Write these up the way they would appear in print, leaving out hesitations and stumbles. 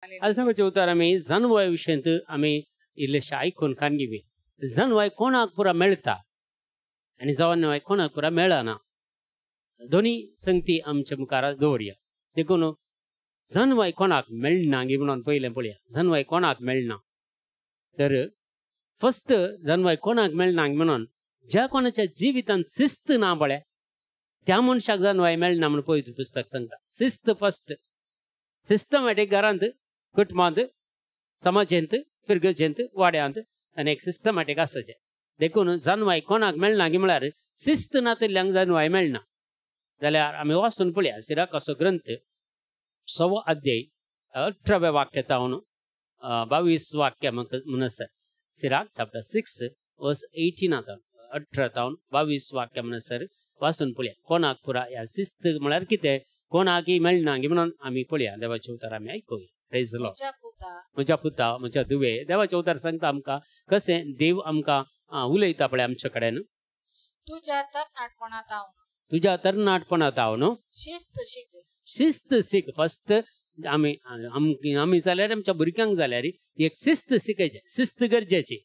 आज नंबरचे उतार आम्ही जानवाय विशयंत आम्ही इल्लेशे ऐकून काणगिवी. जानवाय कोणाक पुरा मेळता आणि जवानवाय कोणाक पुरा मेळना दोन्ही संगती आमच्या मुखार दवरया. देखून जानवाय कोणाक मेळना गे म्हणून पयलें पळया. जानवाय कोणाक मेळना तर फस्ट जानवाय कोणाक मेळना म्हणून ज्या कोणाच्या जिवितांत शिस्त ना बळ्या त्या मनशाक जानवाय मेळना म्हणून पवित्र पुस्तक सांगता. शिस्त फस्ट सिस्टमॅटिक घरांत कुटुंबांत समाजांत पिरगजेंत वाड्यांत आनी एक सिस्टमॅटिक आसचें. देखून जानवाय कोणाक मेळना गे म्हळ्यार शिस्त नातिल्ल्यांक जानवाय मेळना. जाल्यार आमी वाचून पळया सिराकाचो ग्रंथ 6 अध्याय 18व्या वाक्यातावन 22 वाक्य म्हणसर. सिराक चॅप्टर 6 वर्स 18 18 22 वाक्य म्हणसर वाचून पळया. कोणाक पुरा ह्या शिस्त म्हळ्यार कितें कोणाकय मेळना गे म्हणून आमी पळया. देवाचें उतर आमी आयकुया. Praise the Lord. म्हज्या पुता म्हज्या धुवे देवाचें उतर सांगता आमकां कशें देव आमकां उलयता पळय आमचे कडेन. तुझ्या तरणाटपणांत हांव न्हू शिस्त सीख. फस्ट आमी जाल्यार आमच्या भुरग्यांक जाल्यार एक शिस्त शिकयचें. शिस्त गरजेची.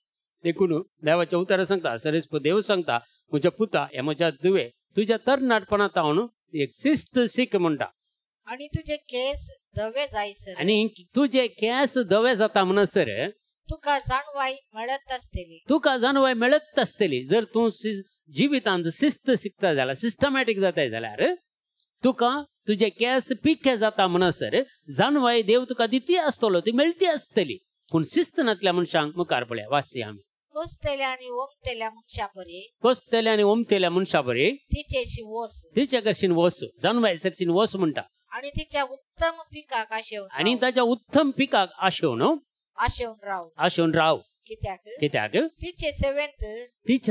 देखून देवाचें उतर सांगता सरेस्प देव सांगता म्हज्या पुता हे म्हज्या धुवे तुज्या तरणाटपणांत हांव न्हू एक शिस्त सीख म्हणटा. आणि तुझे केस धवे जायसर आनी तुजे केस धवे जाता म्हणसर तुका जानवाय मेळत आसतली. जर तूं जिवितांत शिस्त शिकता जाल्यार सिस्टमॅटिक जाताय जाल्यार तुका तुजे केस पिके जाता म्हणसर जानवाय देव तुका दिती आसतलो ती मेळती आसतली. पूण शिस्त नातल्या मनशांक मुखार पळया वाचया आमी. कोसतेल्या आनी ओमतेल्या मनशा बरे तिचे कडच्यान वस जानवाय सरशीन वस म्हणटा. आणि तिच्या उत्तम पिकाक आनी ताच्या उत्तम पिकाक आशेवन राव. कित्याक तिचे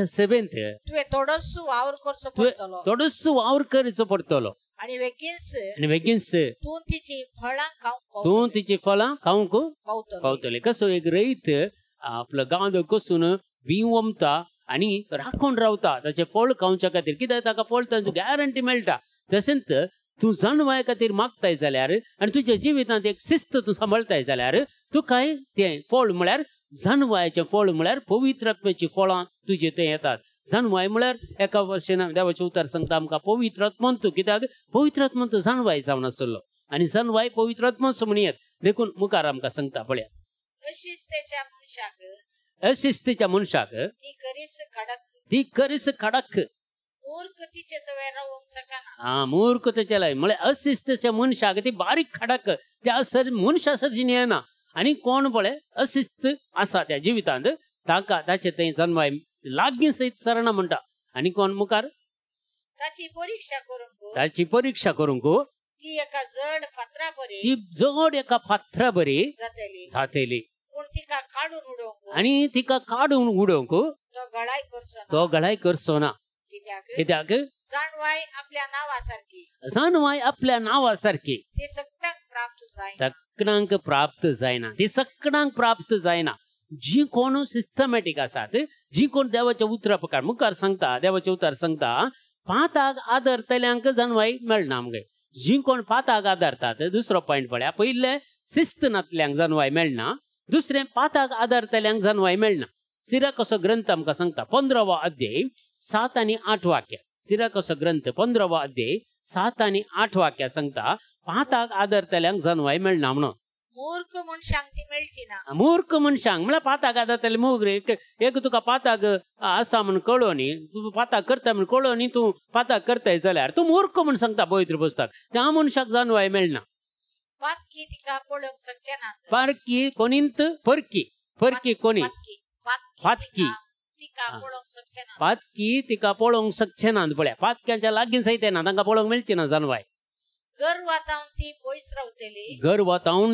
सेवेंत तुवें थोडोसो वावर करचो पडटलो. आणि बेगीनच तूं तिची फळां खावंक पावतले. कसो एक रैत आपलो गांव कसून बी वमता आनी राखून रावता ताचे फळ खावच्या खातीर. कित्याक ताका फळ तांचो गॅरंटी मेळटा. तशेंच तूं जानवाय खातीर मागताय जाल्यार आनी तुज्या जिवितांत एक शिस्त तूं सांबाळताय जाल्यार तुकाय तें फळ म्हळ्यार जानवायचें फळ म्हळ्यार पवित्र आत्म्याची फळां तुजे थंय येतात. जानवाय म्हळ्यार एका भाशेन देवाचें उतर सांगता आमकां पवित्र आत्मंत. कित्याक पवित्र आत्मंत जानवाय जावन आसलो आनी जानवाय पवित्र आत्मस म्हणयत. देखून मुखार आमकां सांगता पळया. अशिस्तेच्या मनशाक ती करीस कडक. मूर्ख तेचे लाय म्हळ्यार अशिस्तेच्या मनशाक ती बारीक खडक त्या मनशा सरशीन येना. आनी कोण पळय अशिस्त आसा त्या जिवितांत ताका ताचे थंय जानवाय लागीं सयत सरना म्हणटा. आनी कोण मुखार ताची परीक्षा करूंक ती जड एका फातरा बरी जातली. आनी तिका काडून उडोवंक तो गळाय करचो ना. कित्याक जानवाय आपल्या नांवा सारकी सगळ्यांक प्राप्त जायना. जी कोण सिस्टमॅटिक आसात जी कोण देवाच्या उतरा प्रकार मुखार सांगता देवाचे उतर सांगता पाताक आदरतल्यांक जानवाय मेळना. मगे जी कोण पाताक आदरतात दुसरो पॉयंट पळया. पयले शिस्त नातल्यांक जानवाय मेळना. दुसरें पाताक आदरतल्यांक जानवाय मेळना. सिराकाचो ग्रंथ आमकां सांगता 15वा अध्याय 7 आनी 8 वाक्य. सिराकाचो ग्रंथ 15वा अध्याय 7 आनी 8 वाक्य सांगता पाताक आदरतल्यांक जानवाय मेळना म्हणून. मूर्ख मनशांक ती मेळची ना. मूर्ख मनशांक म्हळ्यार पाताक आदरतले मोगरे एक तुका पाताक आसा म्हण कळो न्ही तूं पाताक करता म्हण कळो न्ही तूं पाताक करताय जाल्यार तूं मूर्ख म्हण सांगता पवित्र पुस्तक. त्या मनशाक जानवाय मेळना. पातकी तिका पळोवंक शकचे ना. पारकी कोणींत परकी कोणी पातकी तिका पळोवंक शकचे ना. पळया पातक्यांच्या लागीं सयत ना तांकां पळोवंक मेळची ना जानवाय. गर्व वातावून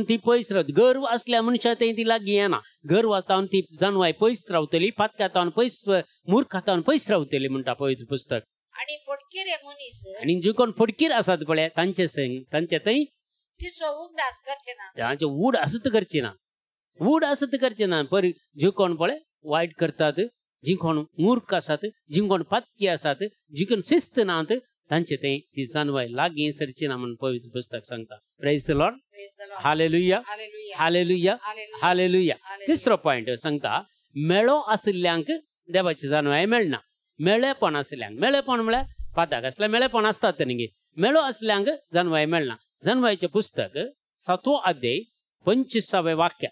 ती पयस रावतली. गर्व असल्या मनशा थंय ती लागीं येना. गर्व वातावून ती जानवाय पयस रावतली. पातक्यातावन पयस मुर्खातावन पयस रावतली म्हणटा पवित्र पुस्तक. आणि फटकेरे मनीस आनी जे कोण फटकीर आसात पळय तांचे थंय तिचो उगडास करचे ना. तांचे उड आसत करचे ना. पर जे कोण पळय वायट करतात जी कोण मूर्ख आसात जी कोण पातकी आसात जी कोण शिस्त नात तांचे ते ती जानवाय लागीं सरची ना म्हणून पवित्र पुस्तक सांगता. Praise the Lord. Praise the Lord. Hallelujah Hallelujah. Hallelujah Hallelujah. Hallelujah. Hallelujah. तिसरो पॉइंट सांगता मेळो आशिल्ल्यांक देवाची जानवाय मेळना. मेळेपण आशिल्ल्यांक मेळेपण म्हळ्यार पाता कसले मेळेपण असतात तेंगे मेळो आसल्यांक जानवाय मेळना. जानवायचे पुस्तक 7 अध्याय 25 वाक्य.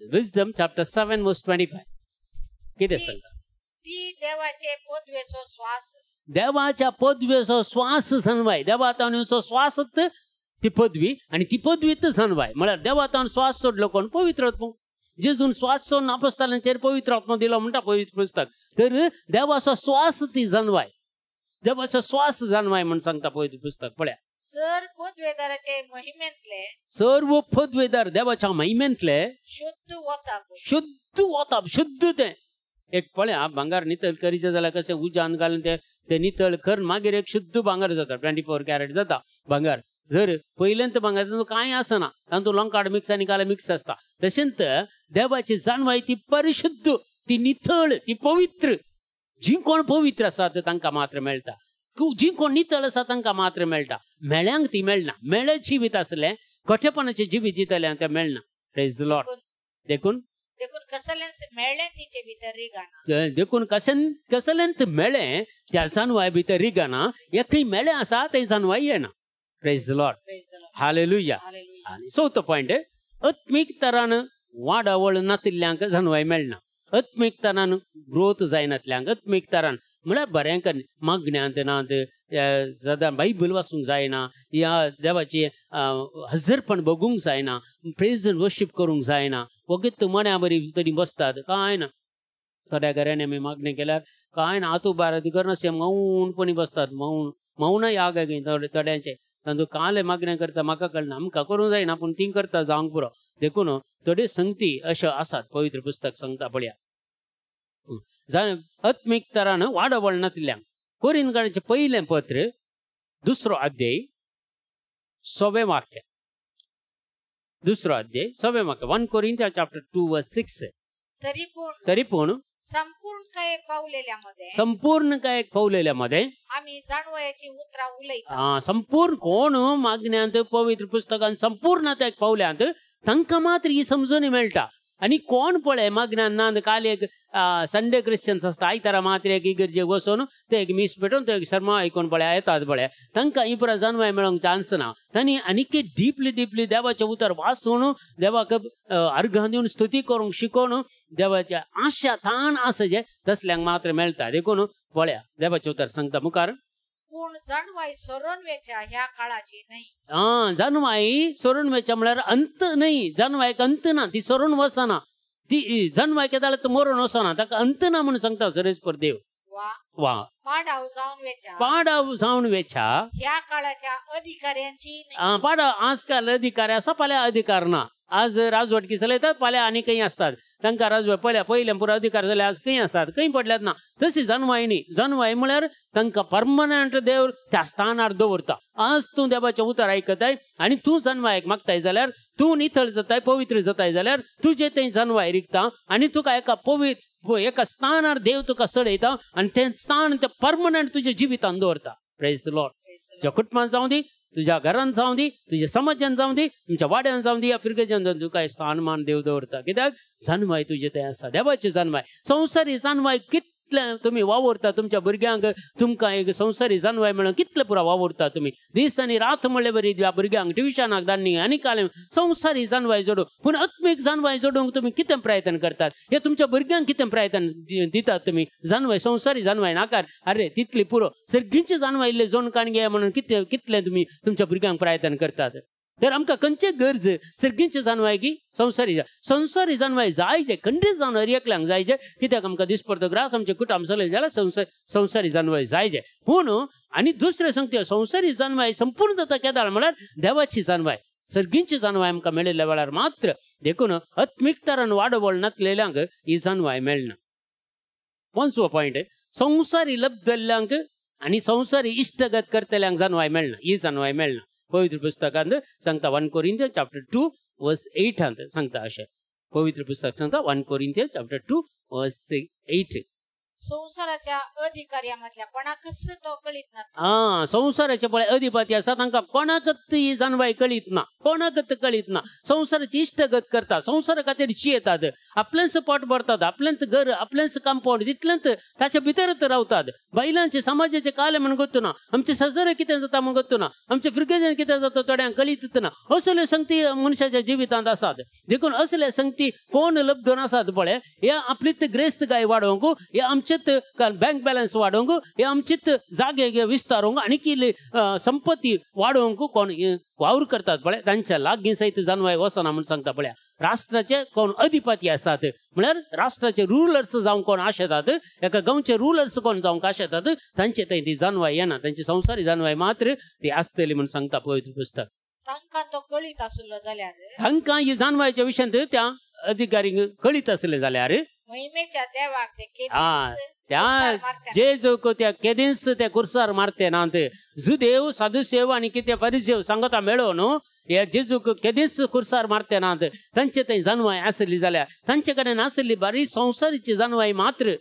विजडम चॅप्टर 7 वर्स 25 कितें सांगता. ती देवाचे पोदवेचो श्वास देवाच्या पदवेचो श्वास जानवाय. देवातावचो श्वासच ती पदवी आणि ती पदवीत जानवाय म्हळ्यार देवातावन श्वास सोडलो कोण पवित्र आत्मो. जेजून श्वास सोडून अपोस्तलांचेर पवित्र आत्मो दिलो म्हणटा पवित्र पुस्तक. तर देवाचो श्वास ती जानवाय. देवाचो श्वास जानवाय म्हणून सांगता पवित्र पुस्तक. पळया सर पोदवेदाराचे महिमेंतले सर्व पदवेदार देवाच्या महिमेंतले शुद्ध वताप शुद्ध वताप शुद्ध ते. एक पळया भांगार नितळ करीचे जाल्यार कशें उज्यान घालून ते नितळ करून मागीर एक शुद्ध भांगार जाता. 24 कॅरेट जाता भांगार. जर पयलेंत भांगार तातूंत कांय आसना तातूंत लंकाड मिक्स आनी काले मिक्स आसता. तशेंच देवाची जानवाय ती परिशुद्ध ती नितळ ती पवित्र. जी कोण पवित्र आसात तांकां मात्र मेळटा. जी कोण नितळ आसा तांकां मात्र मेळटा. मेळ्यांक ती मेळना. मेळे जिवीत आसलें खोटेपणाचें जिवीत जितल्यांक तें मेळना. Praise the Lord. देखून देखून कसल्यांस मेळ्ळें तिचे भितर रिगाना. देखून कसल्यांत मेळ्ळें त्या जानवाय भितर रिगाना. एकय मेळ्ळें आसा तें जानवाय येना. Praise the Lord. Praise the Lord. Hallelujah. Hallelujah. आणि 4थो पॉइंट आत्मीक तरान वाडावळ नातिल्ल्यांक जानवाय मेळना. आत्मीक तरान ग्रोथ जायनातल्यांक आत्मीक तरान म्हळ्यार बरें मागण्यांत नात सदां बायबल वाचूंक जायना या देवाची हजरपण बगूंक जायना प्रेज एंड वर्शीप करूंक जायना वगत मण्या बरी तरी बसतात कांय ना. थोड्या घरांनी आमी मागणी केल्यार कांय ना आतू बाराती करनाशे मौनपणी बसतात. मौन याग थोड्यांचे तांदूळ काले मागण्या करता म्हाका कळना आमकां करूंक जायना पूण ती करता जावंक पुरो. देखून थोड्यो संगती अश्यो आसात पवित्र पुस्तक सांगता. पळया आत्मीक तरान वाडवळ नातिल्ल्यांक कोरिंथकांचें पयलें पत्र 2 अध्याय 6 वाक्य. 2 अध्याय 6 वाक्य. 1 Corinthians chapter 2 verse 6. तरी पूण संपूर्ण काय पावलेल्यामध्ये आम्ही जाणवयाची उतरां उलयता. संपूर्ण कोण मागण्यांत पवित्र पुस्तकांत संपूर्ण त्या पावल्यांत तांकां मात्र ही समजून मेळटा. आणि कोण पळय मागण्यान नांद काल एक संडे क्रिश्चन्स आसता आयतारा मात्र एक इगर्जेक वचून ते एक मीस पेटोवन ते एक शर्मा आयकून पळय येतात पळय तांकां ही पुरा जानवाय मेळोंक चान्स ना. तांणी आनीक डीपली देवाचें उतर वाचून देवाक अर्घां दिवन स्तुती करूंक शिकोवन देवाच्या आशा ताण आसा जे तसल्यांक मात्र मेळटा. देखून पळया देवाचें उतर सांगता मुखार. पूण जानवाय सोरोन वेच्या ह्या काळाची नाही. जानवाय सोरोन वेच्या म्हळ्यार अंत नाही. जानवायक अंत ना. ती सोरोन वचना. ती जानवाय केदाळ मरून वचना ताका अंत ना म्हणून सांगता सरेस्पर देव. वा पाडाव जावन वेच्या ह्या काळाच्या अधिकाऱ्यांची नाही. पाडाव आजकाल अधिकारी आसा फाल्यां अधिकार ना. आज राजवटकी चलयतात फाल्यां आनी खंय आसतात तांकां राजवट पयल्या पुरो अधिकार जाल्यार आज खंय आसात खंय पडल्यात ना. तशी जानवाय न्ही. जानवाय म्हळ्यार तांकां परमनंट देव त्या स्थानार दवरता. आज तूं देवाचें उतर आयकताय आनी तूं जानवायक मागताय जाल्यार तूं नितळ जाताय पवित्र जाताय जाल्यार तुजें तें जानवाय रिकता आनी तुका एका स्थानार देव तुका चडयता आनी तें स्थान तें परमनंट तुज्या जिवितान दवरता. Praise the Lord. तुज्या कुटुंबान जावं दी तुझ्या घरान जावं दी तुझ्या समाजान जावं दी तुमच्या वाड्यान जावं दी या फिरकेच्यान जावं तुका स्थानमान देव दवरता. कित्याक जानवाय तुजें तें आसा देवाचें जानवाय. संवसारी जानवाय कितलें तुमी वावरता तुमच्या भुरग्यांक तुमकां एक संवसारी जानवाय मेळोन कितले पुरा वावरता तुमी दीस आनी रात म्हणले बरी ह्या भुरग्यांक ट्युशनाक धाडनी आनी काले संवसारी जानवाय जोडूंक. पूण आत्मीक जानवाय जोडूंक तुमी कितें प्रयत्न करतात हे तुमच्या भुरग्यांक कितें प्रयत्न दितात तुमी. जानवाय संवसारी जानवाय नाकार अरे तितली पुरो सर्गीची जानवाय इल्ले जोड काणगे म्हणून कितले तुमी तुमच्या भुरग्यांक प्रयत्न करतात. तर आमकां खंयचे गरज सर्गीची जानवाय की संवसारी जानवाय जायचे खंडीत जावन एकल्यांक जायचे. कित्याक आमकां दिसपडतो ग्रास आमचे कुटुंब चलय जाल्यार संवसारी जानवाय जायचे. पूण आनी दुसरे सांगता संवसारी जानवाय संपूर्ण जाता केदाळ म्हळ्यार देवाची जानवाय सर्गीची जानवाय आमकां मेळिल्ल्या वेळार मात्र देखून आत्मीक तरान वाडवळ नातलेल्यांक ही जानवाय मेळना. 5वो पॉइंट संवसारी लब्ध जाल्ल्यांक आनी संवसारी इश्टगत करतल्यांक जानवाय मेळना. ही जानवाय मेळना. पवित्र पुस्तकांत सांगता 1 Corinthians chapter 2 verse 8 सांगता अशें. पवित्र पुस्तक सांगता 1 Corinthians chapter 2 verse 8. संसाराच्या अधिकाऱ्यामधल्या कोणाकच तो कळीत ना संसाराचे पळय अधिपती आसा तांकां कोणाकच ही जाणवाय कळीत ना, कोणाकच कळीत ना. संसाराची इश्टगत करता, संसारा खातीर जियेतात, आपलेंच पोट भरतात, आपलेंच घर, आपलेंच कंपाऊंड, तितलेंच ताच्या भितरच रावतात. बायलांचे समाजाचे काले म्हण गोत्तू ना, आमचे सजरे कितें जाता म्हण गोत्तू ना, आमचे फ्रिगेजन कितें जाता थोड्यांक कळीत ना. असल्यो संगती मनशाच्या जिवितांत आसात. देखून असले संगती कोण लब्धून आसात पळय, हे आपलीच ग्रेस्त गाय वाडोवंक, हे आमचेच बँक बॅलन्स वाडोवंक, हे आमचेच जागे विस्तारोवंक आनी संपत्ती वाडोवंक कोण वावर करतात पळय, तांच्या लागीं सयत जाणवाय वचना म्हण सांगता पळय. राष्ट्राचे कोण अधिपती आसात म्हळ्यार राष्ट्राचे रुलर्स जावं कोण आशेतात, एका गांवचे रुलर्स कोण जावंक आशेतात, तांचे थंय ती जाणवाय येना. तांची संवसारी जाणवाय मात्र ती आसतली म्हण सांगता पवित्र पुस्तक. तांकां तो कळीत आसलो जाल्यार, तांकां ही जाणवायच्या विशयांत त्या अधिकारीक कळीत आसले जाल्यार महिमेच्या देवाक ते त्या जेजूक त्या केदींस त्या कुर्सार मारते नात. जुदेव साधुसेव आनी कितें फरिसेव सांगता मेळोन हे जेजूक केदींच कुर्सार मारते नात. तांचे थंय जाणवाय आसली जाल्यार तांचे कडेन आसली बारी संवसारीची जाणवाय मात्र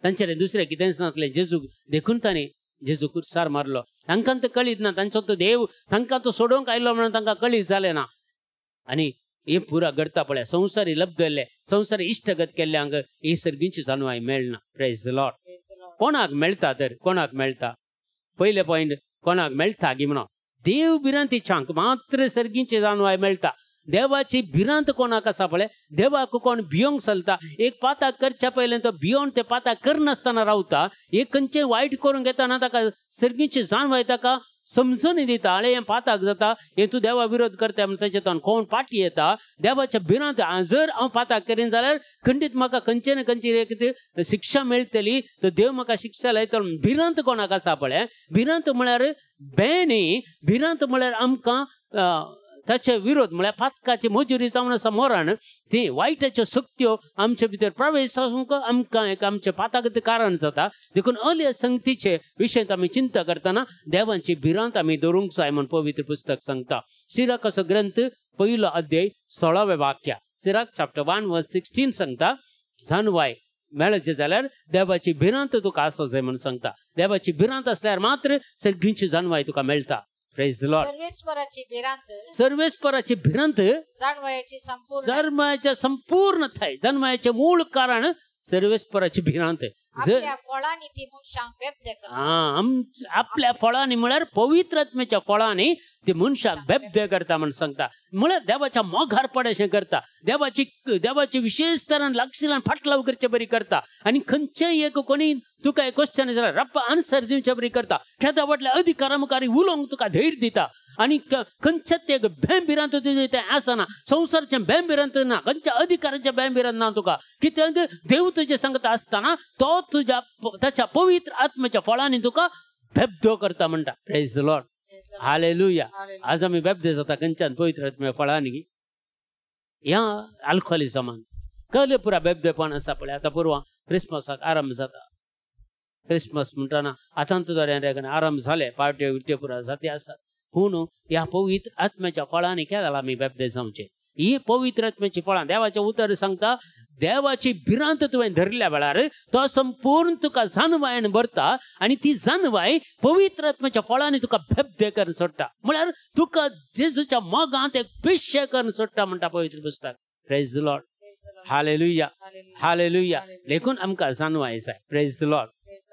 तांचे दुसरें कितेंच नासलें. जेजूक देखून ताणें जेजू कुर्सार मारलो. तांकां तो कळीत ना, तांचो तो देव तांकां तो सोडोवंक आयलो म्हणून तांकां कळीत जालें ना. आनी हे पुरा घडता पळय, संवसारी लब्ध जाल्ले, संवसारी इश्टगत केल्ल्यांक ही सर्गींची जाणवाय मेळना. Praise the Lord. कोणाक मेळटा तर कोणाक मेळटा? पयले पॉयंट कोणाक मेळटा गी म्हणो, देव भिरांतीच्यांक मात्र सर्गींची जाणवाय मेळटा. देवाची भिरांत कोणाक आसा पळय, देवाक कोण भियोंक चलता, एक पाताक करच्या पयलें तो भियोन ते पाताक करनासतना रावता, एक खंयचें वायट करूंक येताना ताका सर्गींची जाणवाय ताका समजून दिता. आळे हें पाताक जाता, हे तूं देवा विरोध करता म्हण ताचें कोण पाटी येता. देवाच्या भिरांत जर हांव पाताक करीन जाल्यार खंडीत म्हाका खंयचे ना खंयची एक शिक्षा मेळटली, तो देव म्हाका शिक्षा लायतलो. भिरांत कोणाक आसा पळय, भिरांत म्हळ्यार बेनी, भिरांत म्हळ्यार आमकां ताचे विरोध म्हळ्यार पातकाची मजुरी जावन आसा मरण, ती वायटाच्यो शक्त्यो आमचे भितर प्रवेश आमकां एक आमचे पाताक कारण जाता. देखून अल्या संगतीचे विशयांत आमी चिंता करतना देवांची भिरांत आमी दवरूंक जाय म्हण पवित्र पुस्तक सांगता. सिराकाचो ग्रंथ 1 अध्याय 16वें वाक्य, सिराक चॅप्टर 1:16 सांगता, जाणवाय मेळचे जाल्यार देवाची भिरांत तुका आसा जाय म्हण सांगता. देवाची भिरांत असल्यार मात्र सगळींची जाणवाय तुका मेळटा. Praise the Lord. सर्वेस्पराची भिरांत जाणवायचे संपूर्ण थाय, जाणवायचे मूळ कारण सर्वेस्पराची भिरांत. आपल्या फळांनी म्हळ्यार पवित्र आत्म्याच्या फळांनी ते मनशाक बेबदे करता म्हण सांगता. म्हळ्यार देवाच्या मोगार पडेशें करता, देवाची विशेष तरान लागशिलान फाटलाव करचे बरी करता. आनी खंयचेय एक कोणी तुका एक क्वेश्चन जाल्यार रप्पा आन्सर दिवचे बरी करता. खेदा फाटल्या अधिकारा मुखारी उलोवंक तुका धैर्य दिता. आनी खंयचेच एक भेंबिरांत तुजें तें आसना, संवसारचें भेंबिरांत ना, खंयच्या अधिकाराचें भेंबिरांत ना तुका. कित्याक देव तुजे सांगता आसतना तो तुज्या ताच्या पवित्र आत्म्याच्या फळांनी तुका बेबदो करता म्हणटा. Praise the Lord. हालेलुया. आज आमी बेबदे जाता खंयच्यान पवित्र आत्म्याच्या फळांनी. ह्या अल्कोहोलिझमान कले पुरा बेबदेपण आसा पळय. आतां पुरवां क्रिस्मसाक आरंभ जाता. क्रिस्मस म्हणटना आतां थोड्यांक आरंभ जाले, पार्ट्यो विट्यो पुरा जाती आसात. पूण ह्या पवित्र आत्म्याच्या फळांनी केला आमी बेबदे जावचे. ही पवित्र आत्म्याची फळां देवाचें उतर सांगता. देवाची भिरांत तुवें धरल्या वेळार तो संपूर्ण तुका जाणवायन भरता. आनी ती जाणवाय पवित्र आत्म्याच्या फळांनी तुका बेबदे करून सोडटा. म्हळ्यार तुका जेजूच्या मोगांत एक पिशे करून सोडटा म्हणटा पवित्र पुस्तक. Praise the Lord. Hallelujah. Hallelujah. देखून आमकां जाणवाय जाय. Praise the Lord.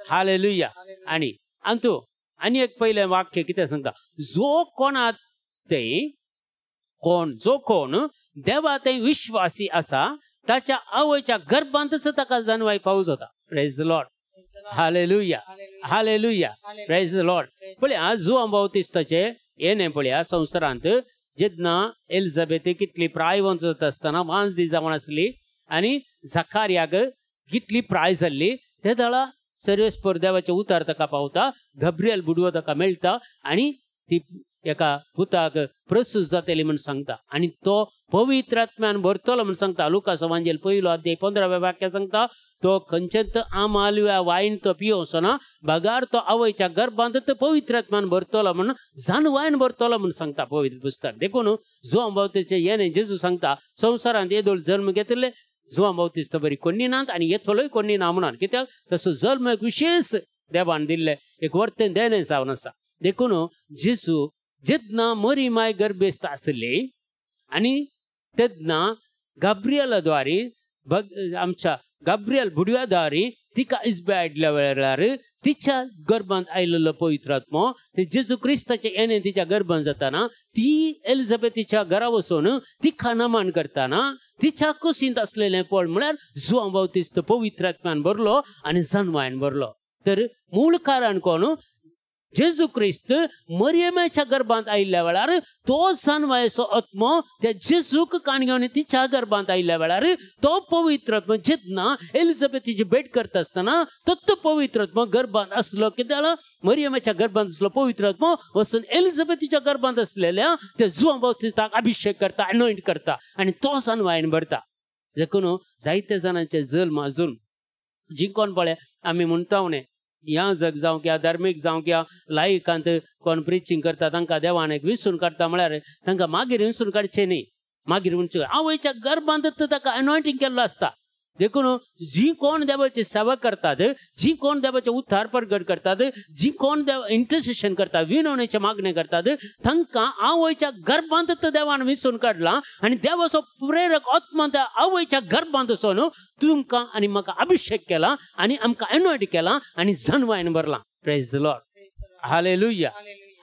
हालेलुया. आनी अंतू आनी एक पयलें वाक्य कितें सांगता, जो कोणात ते जो कोण देवा ते विश्वासी आसा ताच्या आवयच्या गर्भांतच ताका जाणवाय फावो जाता. Praise the Lord. Hallelujah. Hallelujah. Praise the Lord. पळया जुआंव बावतिस्ताचे येणे पळया संवसारांत जेन्ना एलिझाबेथ कितली प्रायवंत जाता आसतना 5 दीस जावन आसली आनी झकार्याक कितली प्राय जाल्ली, ते दळा सर्वेस्पर देवाचे उतार ताका पावता. गब्रियल बुडवो ताका मेळटा आनी ती एका पुताक प्रसूत जातली म्हण सांगता. आनी तो पवित्र आत्म्यान भरतलो म्हण सांगता. लुकास एवांजेल 1 अध्याय 15वें वाक्य सांगता, तो खंयचेच आमालव्या वायन तो पियोसो ना, बगार तो आवयच्या गर्भांत तो पवित्र आत्म्यान भरतलो म्हण जाणवायन भरतलो म्हण सांगता पवित्र पुस्तक. देखून जुआंव बावतेचे येणे जेजू सांगता संवसारांत येदोळ जन्म घेतले, जुआं बावतिस्त बरी कोणी नात आणि येतलोय कोणी ना म्हणून कित्याक तसो जल्म एक विशेष देवान दिल्ले एक वर्तन देणे जावन आसा देखून जेजू जेदना मरी माय गर्भेस्त आसली आणि तेदना गाब्रियलाद्वारे आमच्या गाब्रियल बुडव्याद्वारे तिका इस्बे आयडल्या वेळार तिच्या गर्भांत आयलेलो पवित्र आत्मो ते जेजू क्रिस्ताचे येणे तिच्या गर्भांत जाताना ती एलिझाबेथीच्या घरा वचून तिका नमन करताना तिच्या कुशींत असलेले फळ म्हळ्यार जुआं बावतिस्त पवित्र आत्म्यान भरलो आणि जन्मायन भरलो तर मूळ कारण कोण जेजू क्रिस्त मरियमेच्या गर्भांत आयिल्ल्या वेळार तो जन्मायचो आत्मो त्या जेजूक काणयोन तिच्या गर्भांत आयिल्ल्या वेळार तो पवित्र आत्मो जेदना एलिझाबेथीची भेट करता आसतना तो पवित्र आत्मो गर्भांत असलो कित्याक मरियमेच्या गर्भांत असलो पवित्र आत्मो वचून एलिझाबेथीच्या गर्भांत असलेल्या त्या जुआं बावतिस्ताक अभिषेक करता अनॉइंट करता आणि तो जन्मायन भरता देखून जायत्या जाणांचे जल्म अजून जिंकोन पळय आमी म्हणटा उणे या जग जावं किंवा धार्मीक जावं किंवा लायकांत कोण प्रिचींग करता तांकां देवान एक विसरून काडटा म्हळ्यार तांकां मागीर विसरून काडचें न्ही मागीर म्हणचे आवयच्या गर्भांत ताका अनॉयंटींग केल्लो आसता देखून जी कोण देवाची सेवा करतात जी कोण देवाचे उद्धार प्रगट करतात जी कोण देव इंटरसेशन करतात विनवणेचे मागणे करतात तांकां आवयच्या गर्भांत देवान विसरून काडला आणि देवाचो प्रेरक आत्मा त्या आवयच्या गर्भांत वचून तुमकां आनी म्हाका अभिषेक केला आणि आमकां अनॉयंट केला आणि जन्मायन भरला praise the Lord hallelujah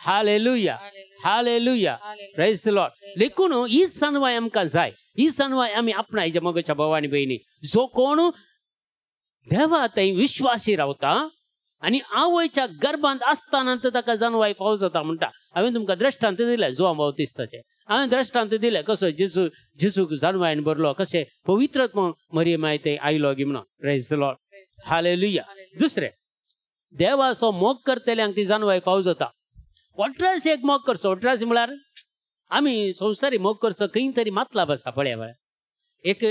hallelujah hallelujah praise the Lord देखून ही सनवाय आमकां जाय ही सनवाय आमी आपणायच्या मोगाच्या भावानी बहिणी जो कोण देवा थंय विश्वासी रावता आणि आवयच्या गर्भांत आसतना ताका जन्माय फाव जाता म्हणटा हांवें तुमकां दृश्टांत दिलें जुआं बावतिस्ताचें हांवें दृश्टांत दिलें कसो जेजूक जन्मायन भरलो कशें पवित्र आत्मो मरियमाय थंय आयलो गी म्हणून प्रेज द लॉर्ड हालेलुया दुसरें देवाचो मोग करतल्यांक ती जन्माय फाव जाता वट्रासी एक मोग करचो वट्रासी म्हळ्यार आमी संवसारी मोग करचो खंय तरी मतलब आसा पळय एक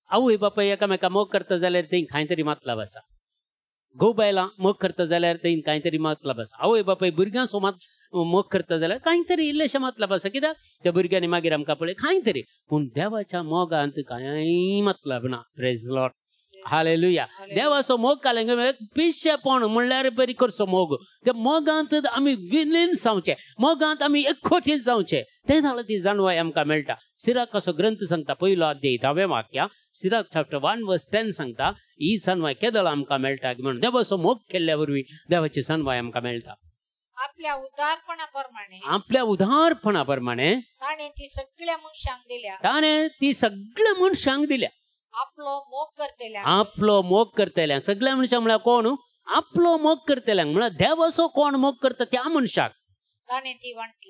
आवय बापाय एकामेका मोग करता जाल्यार थंय खंय तरी मतलब आसा घोव बायलां मोग करता जाल्यार थंय कांय तरी मतलब आसा आवय बापाय भुरग्यां सो मोग करता जाल्यार कांय तरी इल्लेशें मतलब आसा कित्याक त्या भुरग्यांनी मागीर आमकां पळय कांय तरी पूण देवाच्या मोगांत कांय मतलब ना प्रेज द लॉर्ड हालेलुया देवाचो मोग काले पिशेपण म्हणल्यार बरी करचो मोग त्या मोगांत आमी विलीन जावचे मोगांत आमी एकखोटीत जावचे तें जाल्यार ती जाणवाय आमकां मेळटा सिराक कसो ग्रंथ सांगता पयलो अध्याय 10वें वाक्य सिराक चॅप्टर 1:10 सांगता ही जाणवाय केदळ आमकां मेळटा म्हणून देवाचो मोग केल्ल्या वरवीं देवाची जाणवाय आमकां मेळटा आपल्या उदारपणा प्रमाणे ताणें ती सगळ्या मनशांक दिल्या आपलो मोग करतेल्यांक सगळ्या मनशां म्हळ्यार कोण आपलो मोग करतेल्यांक म्हळ्यार देवाचो कोण मोग करता त्या मनशाक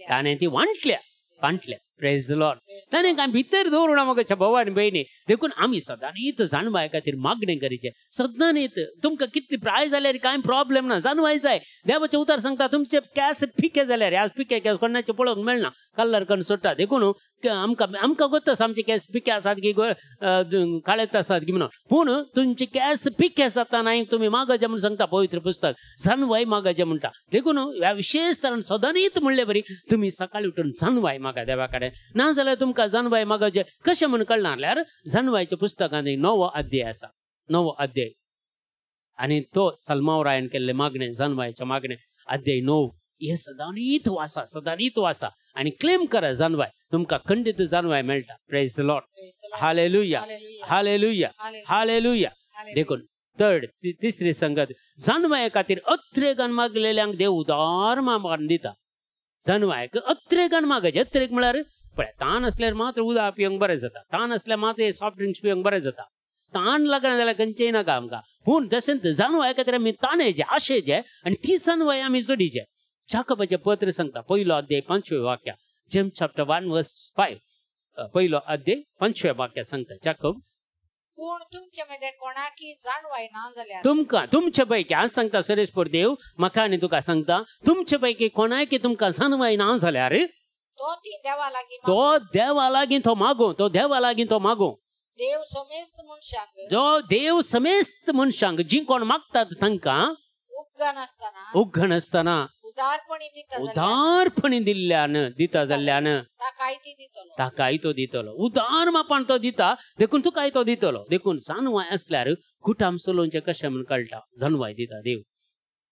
ताणें ती वांटल्या प्रेज द लॉर्ड ताणें कांय भितर दवरूना मोगाच्या भावान भयणी देखून आमी सदांच जाणवाय खातीर मागणें करीचें सदांच तुमकां कितली प्राय जाल्यार कांय प्रॉब्लेम ना जाणवाय जाय देवाचें उतार सांगता तुमचे केस पिके जाल्यार आज पिके केस कोणाचे पळोवंक मेळना कलर करून सोडटा देखून आमकां गोतस आमचे केस पिके आसात की काळेत आसात की म्हणून पूण तुमचे केस पिके जाता तुमी मागजे म्हणून सांगता पवित्र पुस्तक जाणवाय मागजे म्हणटा देखून ह्या विशेष तरान सदांच म्हणले बरी तुमी सकाळी उठून जाणवाय मागा देवा कडेन ना जाल्यार तुमकां जाणवाय मागचे कशें म्हणून कळना जाल्यार जाणवायच्या पुस्तकांत 9वो अध्याय आसा 9वो अध्याय आनी तो सलमावरायन केल्ले मागणे जाणवायच्या मागणे अध्याय 9 हे सदांच वाचा आणि क्लेम करा जाणवाय तुमकां खंडीत जाणवाय मेळटा praise the Lord hallelujah hallelujah hallelujah देखून थर्ड तिसरी संगत जाणवाय खातीर अत्रेगान मागलेल्यांक देव उदार मान दिता जाणवायक अत्रेगान मागचे अत्रेक म्हळ्यार पळय ताण असल्यार मात्र उदक पिवंक बरें जाता ताण असल्यार मात्र सॉफ्ट ड्रिंक्स पिवंक बरें जाता ताण लागना जाल्यार खंयचेय नाका आमकां पूण तशेंच जाणवाय खातीर आमी ताणेचे आशेचे आनी ती जाणवाय आमी जोडीचे जाकोबाचें पत्र सांगता पयलो अध्याय 5वें वाक्य जेम्स चॅप्टर 1:5 पयलो अध्याय 5वें वाक्य सांगता जाकोब पूण तुमचे मध्ये कोणाकी जाणवाय ना जाल्यार तुमकां तुमचे पैकी आज सांगता सरेस्पोर देव म्हाका आनी तुका सांगता तुमचे पैकी कोणाकी तुमकां जाणवाय ना जाल्यार तो देवा लागीं तो मागो देव समेस्त मनशांक जी कोण मागतात तांकां उग्घ नसताना उदारपणे दिता जाल्ल्यानं ताकाय तो दितलो उदार मापान तो दिता देखून तुकाय तो दितलो देखून जानवाय असल्यार कुटाम चलोवचें कशें म्हण कळटा जानवाय दिता देव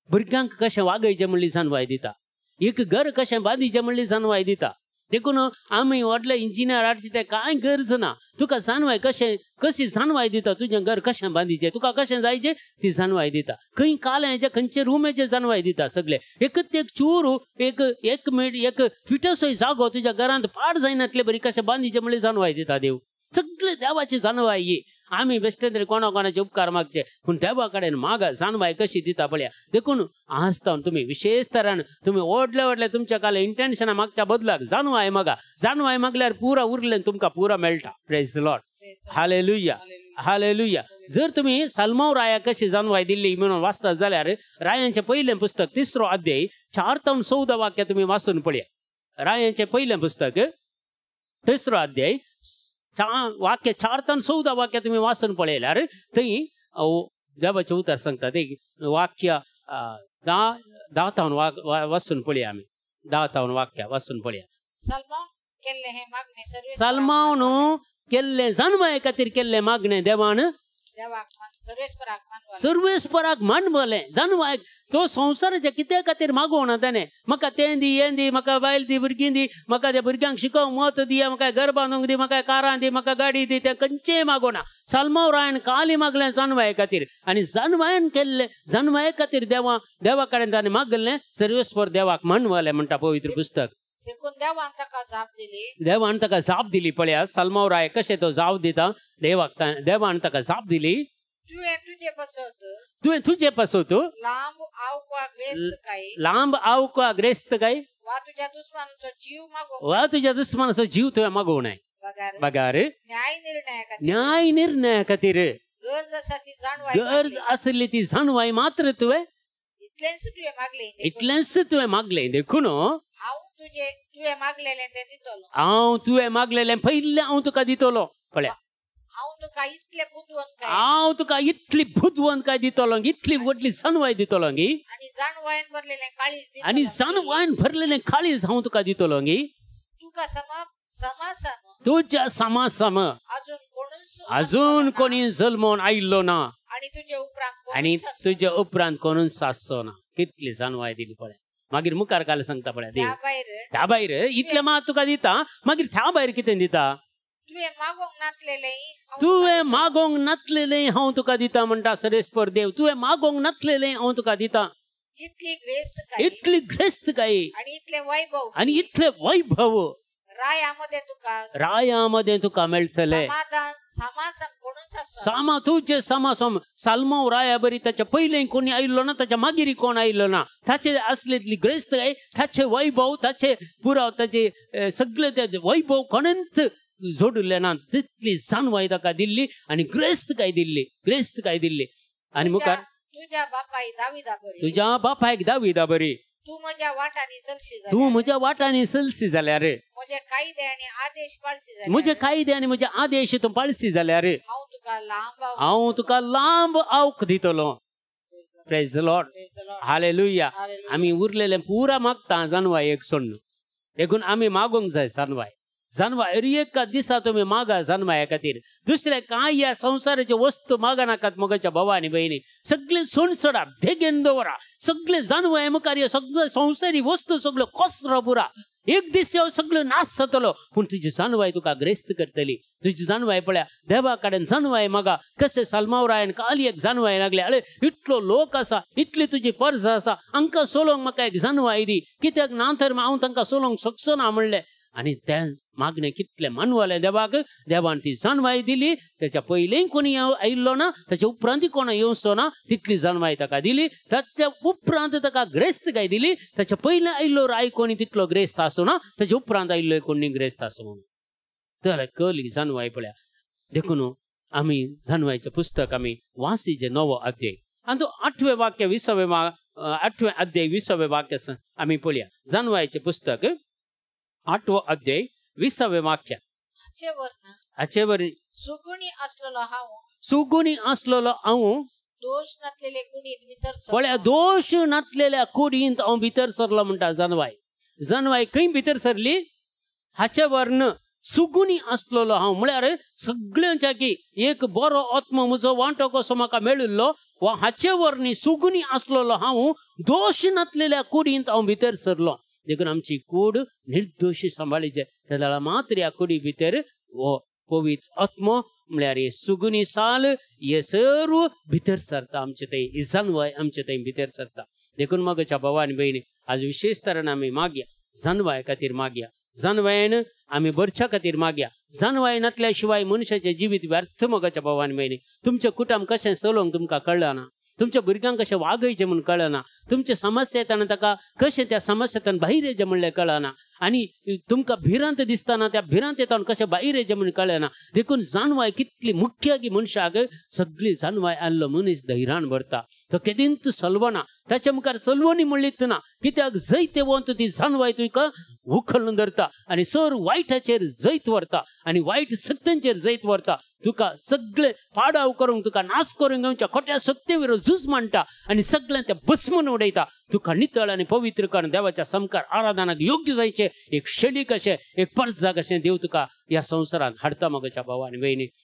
भुरग्यांक कशें वागयचें म्हणली जानवाय दिता एक घर कशें बांदिचें म्हणली जानवाय दिता देखून आमी व्हडले इंजिनियर आर्किटेक्ट कांय गरज ना तुका जानवाय कशी जानवाय दिता तुजें घर कशें बांदिचें तुका कशें जायचें ती जानवाय दिता खंय काल्याचें खंयचे रुमेचे जानवाय दिता सगळे एकच एक चूर एक फिटसोय जागो तुज्या घरांत पाड जायनातले बरी कशें बांदिचें म्हणली जानवाय दिता देव सगळे देवाची जानवाय ही आमी बेश्टे तरी कोणाचे उपकार मागचे पूण देवा कडेन मागा जानवाय कशी दिता पळया देखून आसतावन तुमी विशेष तरान तुमी व्हडले तुमच्या काले इंटेन्शना मागच्या बदलाक जानवाय मागल्यार पुरा उरलें तुमकां पुरा मेळटा praise the Lord hallelujah hallelujah जर तुमी साल्मांव राया कशी जानवाय दिल्ली म्हणून वाचतात जाल्यार रायांचें पयलें पुस्तक 3रो अध्याय 4 ते 14 वाक्य तुमी वाचून पळया रायांचें पयलें पुस्तक 3रो अध्याय वाक्य 4 ते 14 वाक्य तुम्ही वाचून पळयल्यार थंय देवाचें उतर सांगता ते वाक्य 10 वाचून पळया आमी 10 वाक्य वाचून पळया सल्मांव न्हू केल्ले जानवाय खातीर केल्ले मागणे देवान सर्वेस्पराक मानवले जानवाय तो संवसाराच्या कित्या खातीर मागोवना ताणें म्हाका तें दी हें दी म्हाका बायल दी भुरगीं दी म्हाका त्या भुरग्यांक शिकोवंक मत दिया म्हाका घर बांदूंक दी म्हाका कारां दी म्हाका गाडी दी तें खंयचेंय मागोना साल्मांव रायन काली मागलें जानवाय खातीर आनी जानवायन केल्लें जानवाय खातीर देवा कडेन ताणें मागलें सर्वेस्पर देवाक मानवलें म्हणटा पवित्र पुस्तक देवान ताका जाप दिली पळया साल्मांव राय कशें तो जाप दिता देवान ताका जाप दिली तुवें तुजें पसोवत लांब आवका ग्रेस्त काय वा तुज्या दुस्मानाचो जीव तुवें मागोवं नाय बगार न्याय निर्णया खातीर गरज आसली ती जानवाय मात्र तुवें इतलेंच तुवें मागलें देखून हांव तुवें मागलेलें पयलें हांव तुका दितलो पळया हांव तुका इतली बुदवंतकाय दितलो इतली व्हडली जानवाय दितलो गी आनी जानवायन भरलेलें काळीज हांव तुका दितलो गी तुज्या समासम अजून कोणी जल्मोन आयिल्लो ना आनी तुज्या उपरांत कोणूच सासचो ना कितली जानवाय दिली पळय मागीर मुखार काल सांगता पळय देव त्या भायर इतलें मात तुका दिता मागीर त्या भायर कितें दिता तुवें मागोंक नातलेलें हांव तुका दिता म्हणटा सरेस्पर देव तुवें मागोंक नातलेलें हांव तुका दिता इतली ग्रेस्तकाय आनी इतले वैभव रायामध्ये तुका मेळटले सामा तुझे समासम साल्मांव राया बरी ताच्या पयलें कोणी आयिल्लो ना ताच्या मागीर कोण आयिल्लो ना ताचे असलेली ग्रेस्तकाय ताचे वैभव ताचे पुराव ताचे सगळे ते वैभव कोणेंच जोडले ना तितली जानवाय ताका दिल्ली आनी ग्रेस्तकाय दिल्ली आनी मुखार तुज्या बापायक दाविदा बरी तू म्हज्या वाटांनी चलशी जाल्यार म्हजे कायदे आनी म्हजे आदेश तूं पाळशी जाल्यार हांव तुका लांब आवक दितलो प्रेज द लॉर्ड हालेलुया आमी उरलेले पुरा मागता जानवायेक सोडून देखून आमी मागोंक जाय जानवाय एका दिसा तुमी मागा जानवाया खातीर दुसरे कांय ह्या संवसाराचे वस्तू मागा नाकात मोगाच्या भावानी बहिणी सगळे सोड सोडा देगेन दवरा सगळे जानवाय मुखार सगळे संवसारी वस्तू सगळ्यो कसरो पुरा एक दीस सगळो नाश जातलो पूण तुजी जानवाय तुका ग्रेस्त करतली तुजी जानवाय पळया देवा कडेन जानवाय मागा कशें साल्मांव रायन काली एक जानवाय लागले अळे इतलो लोक आसा इतली तुजी पर्ज आसा हांकां सोलोंक म्हाका एक जानवाय दी कित्याक ना तर हांव तांकां सोलोंक शकचो ना म्हणलें आनी त्या मागणें कितलें मानवलें देवाक देवान ती जानवाय दिली त्याच्या पयलीं कोणी आयिल्लो ना त्याच्या उपरांत कोण येवचो ना तितली जानवाय ताका दिली त्याच्या उपरांत ताका ग्रेस्तकाय दिली त्याच्या पयलीं आयिल्लो राय कोणी तितलो ग्रेस्त आसूं ना त्याच्या उपरांत आयिल्लो कोणी ग्रेस्त आसूं म्हणून तर कली जानवाय पळया देखून आमी जानवायचें पुस्तक आमी वासीचें 9वो अध्याय आनी तो 8वें वाक्य 8वें अध्याय 20वें वाक्य आमी पळया जानवायचें पुस्तक 8वो अध्याय 20वें वाक्य हाचे वरवीं सुगुणी आसलेलो हांव दोष नसलेले कुडीत भितर पळया दोष नासलेल्या कुडींत हांव भितर सरलो म्हणटा जानवाय. जानवाय खंय भितर सरली? हाचे वर्ण सुगुणी असलेलो हांव म्हळ्यार सगळ्यांच्या की एक बरो आत्मा म्हजो वांटो कसो म्हाका मेळिल्लो वा हाचे वर्णी सुगुणी असलेलो हांव दोष नासलेल्या कुडींत हांव भितर सरलो. देखून आमची कूड निर्दोशी सांबाळीचे जाल्यार मात्र ह्या कुडी भितर हो पवित्र आत्मा म्हळ्यार हे सुगुणी साल हे सर्व भितर सरता. आमचे थंय जानवाय आमचे थंय भितर सरता. देखून मगच्या भावानी बहिणी आज विशेष तरेन आमी मागया जानवाय खातीर मागया. जानवायन आमी बरच्या खातीर मागया. जानवाय नासल्या शिवाय मनशाचें जिवीत व्यर्थ. मगच्या भावानी बहिणी तुमचें कुटुंब कशें चलोवंक तुमकां कळना. तुमच्या भुरग्यांक कशें वागयचें म्हूण कळना. तुमचे समस्या येताना ताका कशें त्या समस्येंतल्यान भायर येचें म्हणलें कळना. आनी तुमकां भिरांत दिसतना त्या भिरांत येताना कशें भायर येचें म्हूण कळना. देखून जानवाय कितली मुख्य की मनशाक सगळी जानवाय आसलो मनीस धैर्यान भरता. तो केदींत चलवना. ताच्या मुखार चलवणी म्हणलीत ना. कित्याक जैत वंत ती जानवाय तुका उखलून धरता आनी सर वायटाचेर जैत व्हरता आनी वायट सत्यांचेर जैत व्हरता. तुका सगळे पाडाव करूंक तुका नाश करूंक येवच्या खोट्या सत्ये विरोध झूज मांडटा आनी सगळ्यांक ते भस्मून उडयता. तुका नितळ आनी पवित्र करून देवाच्या समकार आराधनाक योग्य जायचे एक शेली कशें एक पर्जा कशें देव तुका ह्या संवसारांत हाडटा. मगच्या भावानी बहिणी